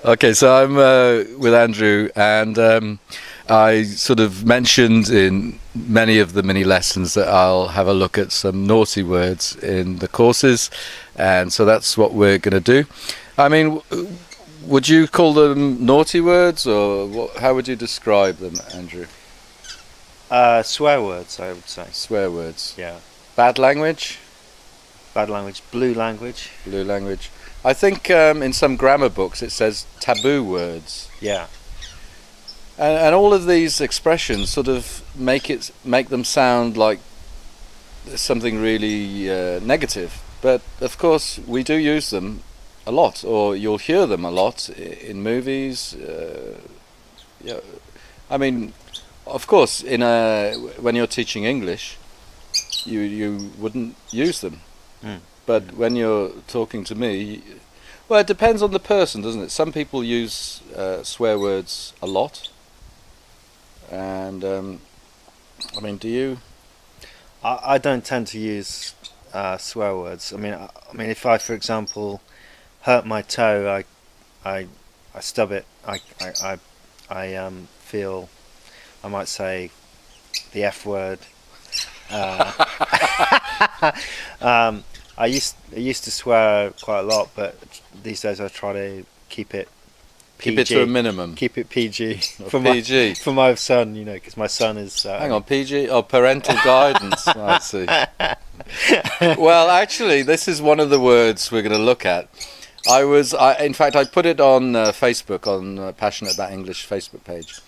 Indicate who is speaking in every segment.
Speaker 1: Okay, so I'm with Andrew, and I sort of mentioned in many of the mini lessons that I'll have a look at some naughty words in the courses, and so that's what we're going to do. I mean, would you call them naughty words, or how would you describe them, Andrew?
Speaker 2: Swear words, I would say.
Speaker 1: Swear words.
Speaker 2: Yeah.
Speaker 1: Bad language?
Speaker 2: Bad language. Blue language.
Speaker 1: Blue language. I think in some grammar books it says taboo words.
Speaker 2: Yeah.
Speaker 1: And all of these expressions sort of make them sound like something really negative. But of course we do use them a lot, or you'll hear them a lot in movies. Yeah. I mean, of course, when you're teaching English, you wouldn't use them.
Speaker 2: Mm.
Speaker 1: But when you're talking to me, well, it depends on the person, doesn't it? Some people use swear words a lot, and I mean, do you?
Speaker 2: I don't tend to use swear words. I mean, if I, for example, hurt my toe, I stub it. I feel I might say the F word. I used to swear quite a lot, but these days I try to keep it PG.
Speaker 1: Keep it to a minimum.
Speaker 2: Keep it PG for
Speaker 1: PG.
Speaker 2: for my son, because my son is.
Speaker 1: Hang on, PG? Oh, parental guidance. I see. Well, actually, this is one of the words we're going to look at. In fact, I put it on Facebook, on Passionate About English Facebook page.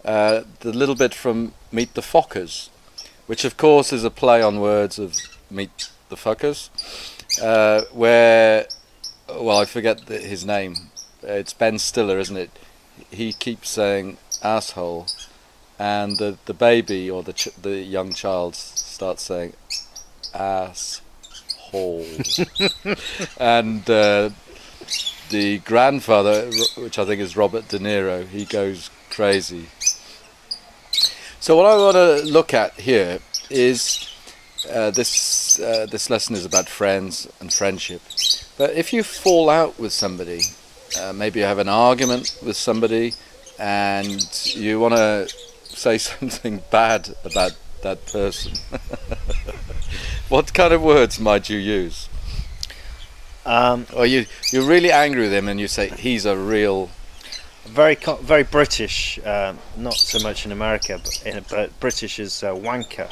Speaker 1: The little bit from Meet the Fockers, which of course is a play on words of Meet the Fuckers, where, well, I forget his name. It's Ben Stiller, isn't it? He keeps saying asshole, and the baby or the young child starts saying asshole, and the grandfather, which I think is Robert De Niro, he goes crazy. So what I want to look at here is this lesson is about friends and friendship. But if you fall out with somebody, maybe you have an argument with somebody, and you want to say something bad about that person, what kind of words might you use? Or you're really angry with him, and you say he's a real.
Speaker 2: Very British, not so much in America, but British is wanker,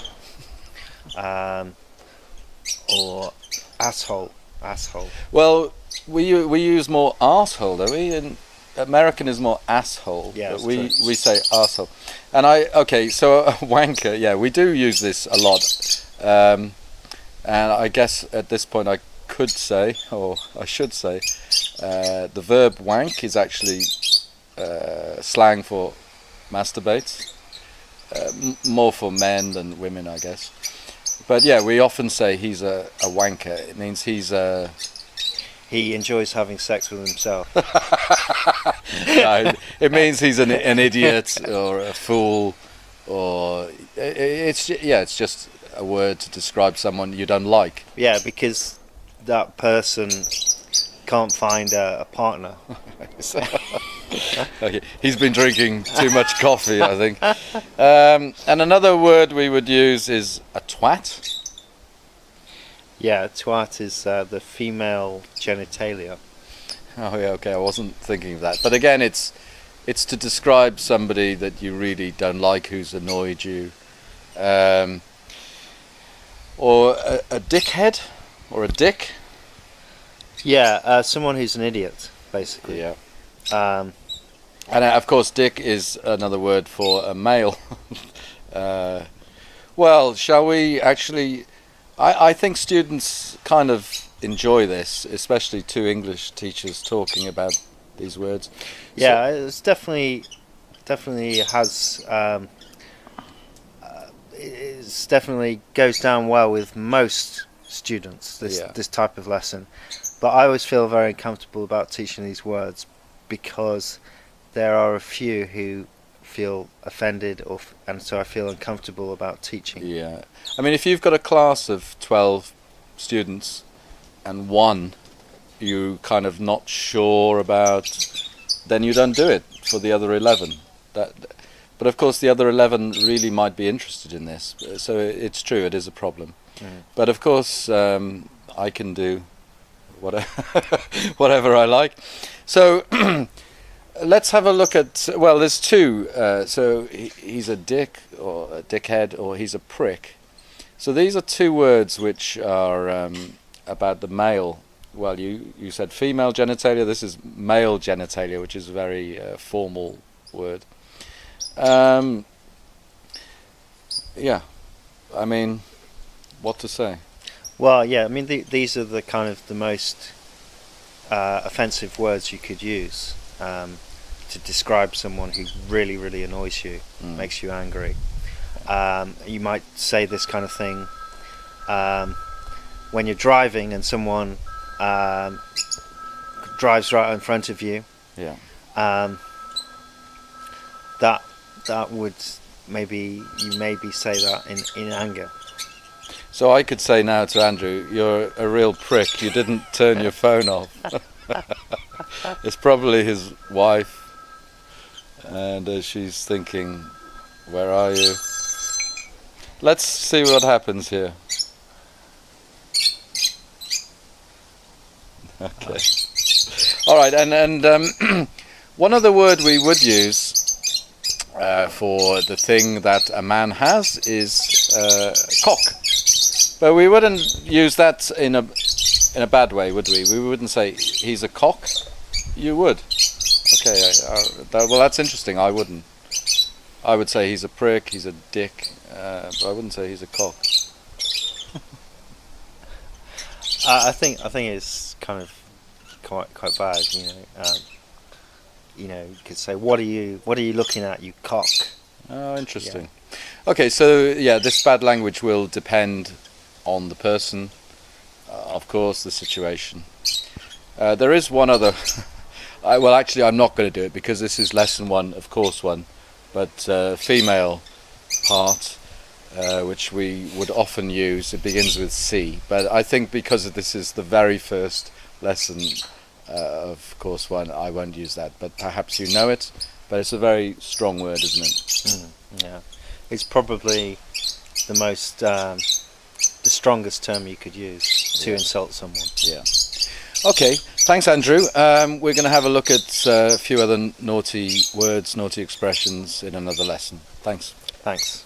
Speaker 2: or asshole.
Speaker 1: Well, we use more arsehole, don't we? And American is more asshole.
Speaker 2: Yeah,
Speaker 1: but we say arsehole. And so a wanker. Yeah, we do use this a lot. And I guess at this point I could say, or I should say, the verb wank is actually slang for masturbate, more for men than women, I guess. But yeah, we often say he's a wanker. It means
Speaker 2: he enjoys having sex with himself.
Speaker 1: No, it means he's an idiot or a fool, or it's just a word to describe someone you don't like.
Speaker 2: Yeah, because that person can't find a partner.
Speaker 1: Okay. He's been drinking too much coffee, I think. And another word we would use is a twat.
Speaker 2: Yeah, twat is the female genitalia.
Speaker 1: Oh yeah, okay. I wasn't thinking of that, but again, it's to describe somebody that you really don't like, who's annoyed you, or a dickhead, or a dick.
Speaker 2: Yeah, someone who's an idiot, basically.
Speaker 1: Yeah. And of course, dick is another word for a male. Well, shall we actually? I think students kind of enjoy this, especially two English teachers talking about these words.
Speaker 2: Yeah, it's definitely has. It's definitely goes down well with most students. This type of lesson, but I always feel very uncomfortable about teaching these words because there are a few who feel offended, and so I feel uncomfortable about teaching.
Speaker 1: Yeah, I mean, if you've got a class of 12 students and one you kind of not sure about, then you don't do it for the other 11. But of course the other 11 really might be interested in this, so it's true, it is a problem. But of course I can do whatever I like. So let's have a look at, well, there's two. So he's a dick, or a dickhead, or he's a prick. So these are two words which are about the male. Well, you said female genitalia. This is male genitalia, which is a very formal word. Yeah, I mean, what to say?
Speaker 2: Well, yeah, I mean, these are the kind of the most offensive words you could use to describe someone who really, really annoys you, makes you angry. You might say this kind of thing when you're driving and someone drives right in front of you.
Speaker 1: Yeah.
Speaker 2: That would maybe say that in anger.
Speaker 1: So I could say now to Andrew, you're a real prick. You didn't turn your phone off. It's probably his wife, and she's thinking, where are you? Let's see what happens here. Okay. All right, and one other word we would use for the thing that a man has is cock. But we wouldn't use that in a bad way, would we? We wouldn't say he's a cock. You would. Okay. Well, that's interesting. I wouldn't. I would say he's a prick. He's a dick. But I wouldn't say he's a cock.
Speaker 2: I think it's kind of quite bad. You could say, what are you looking at, you cock?
Speaker 1: Oh, interesting. Yeah. Okay, so yeah, this bad language will depend on the person, of course, the situation. There is one other. Well, actually, I'm not going to do it because this is lesson 1 of course 1, but female part, which we would often use. It begins with C, but I think because this is the very first lesson of course 1, I won't use that. But perhaps you know it. But it's a very strong word, isn't it?
Speaker 2: Yeah, it's probably the most. The strongest term you could use to insult someone.
Speaker 1: Yeah. Okay, thanks Andrew. We're going to have a look at a few other naughty words, naughty expressions in another lesson. Thanks.
Speaker 2: Thanks.